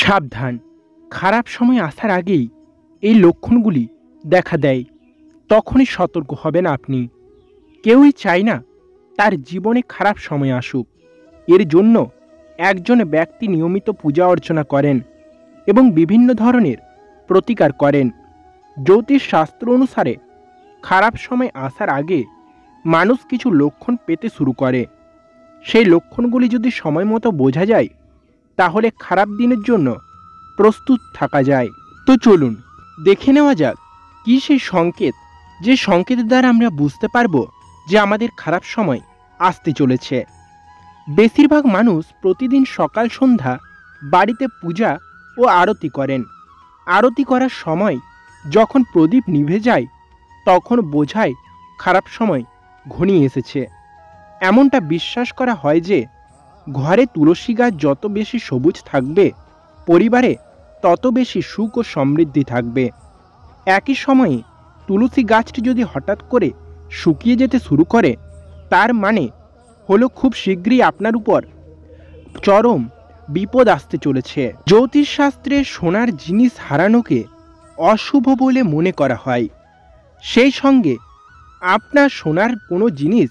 সাবধান, খারাপ সময় আসার আগেই এই লক্ষণগুলি দেখা দেয়। তখনই সতর্ক হবেন আপনি। কেউই চায় না তার জীবনে খারাপ সময় আসুক। এর জন্য একজন ব্যক্তি নিয়মিত পূজা অর্চনা করেন এবং বিভিন্ন ধরনের প্রতিকার করেন। জ্যোতিষ শাস্ত্র অনুসারে খারাপ সময় আসার আগে মানুষ কিছু লক্ষণ পেতে শুরু করে। সেই লক্ষণগুলি যদি সময় মতো বোঝা যায় তাহলে খারাপ দিনের জন্য প্রস্তুত থাকা যায়। তো চলুন দেখে নেওয়া যাক কী সেই সংকেত, যে সংকেতের দ্বারা আমরা বুঝতে পারবো যে আমাদের খারাপ সময় আসতে চলেছে। বেশিরভাগ মানুষ প্রতিদিন সকাল সন্ধ্যা বাড়িতে পূজা ও আরতি করেন। আরতি করার সময় যখন প্রদীপ নিভে যায় তখন বোঝায় খারাপ সময় ঘনিয়ে এসেছে। এমনটা বিশ্বাস করা হয় যে ঘরে তুলসী গাছ যত বেশি সবুজ থাকবে, পরিবারে তত বেশি সুখ ও সমৃদ্ধি থাকবে। একই সময়ে তুলসী গাছটি যদি হঠাৎ করে শুকিয়ে যেতে শুরু করে, তার মানে হলো খুব শীঘ্রই আপনার উপর চরম বিপদ আসতে চলেছে। জ্যোতিষশাস্ত্রে সোনার জিনিস হারানোকে অশুভ বলে মনে করা হয়। সেই সঙ্গে আপনার সোনার কোনো জিনিস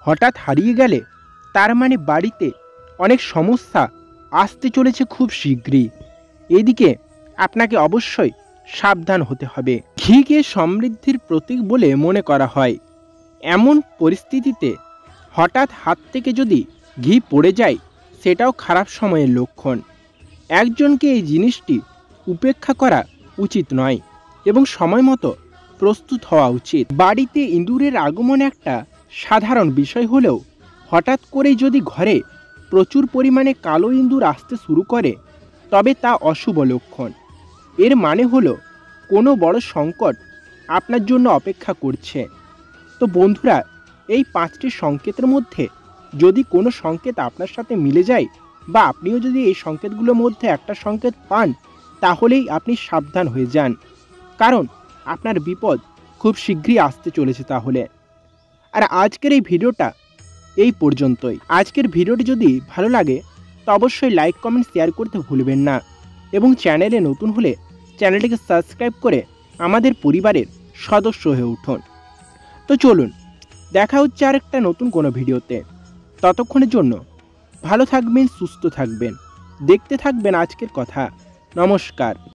হঠাৎ হারিয়ে গেলে তার মানে বাড়িতে অনেক সমস্যা আসতে চলেছে খুব শীঘ্রই। এদিকে আপনাকে অবশ্যই সাবধান হতে হবে। ঘিকে সমৃদ্ধির প্রতীক বলে মনে করা হয়। এমন পরিস্থিতিতে হঠাৎ হাত থেকে যদি ঘি পড়ে যায় সেটাও খারাপ সময়ের লক্ষণ। একজনকে এই জিনিসটি উপেক্ষা করা উচিত নয় এবং সময় মতো প্রস্তুত হওয়া উচিত। বাড়িতে ইঁদুরের আগমন একটা সাধারণ বিষয় হলেও হঠাৎ করেই যদি ঘরে প্রচুর পরিমাণে কালো ইঁদুর আসতে শুরু করে তবে তা অশুভ লক্ষণ। এর মানে হলো কোনো বড় সংকট আপনার জন্য অপেক্ষা করছে। তো বন্ধুরা, এই 5টি সংকেতের মধ্যে যদি কোনো সংকেত আপনার সাথে মিলে যায় বা আপনিও যদি এই সংকেতগুলোর মধ্যে একটা সংকেত পান তাহলেই আপনি সাবধান হয়ে যান, কারণ আপনার বিপদ খুব শীঘ্রই আসতে চলেছে তাহলে। আর আজকের এই ভিডিওটা এই পর্যন্তই। আজকের ভিডিওটি যদি ভালো লাগে তো অবশ্যই লাইক কমেন্ট শেয়ার করতে ভুলবেন না এবং চ্যানেলে নতুন হলে চ্যানেলটিকে সাবস্ক্রাইব করে আমাদের পরিবারের সদস্য হয়ে উঠুন। তো চলুন দেখা হচ্ছে আরেকটা নতুন কোনো ভিডিওতে। ততক্ষণের জন্য ভালো থাকবেন, সুস্থ থাকবেন, দেখতে থাকবেন আজকের কথা। নমস্কার।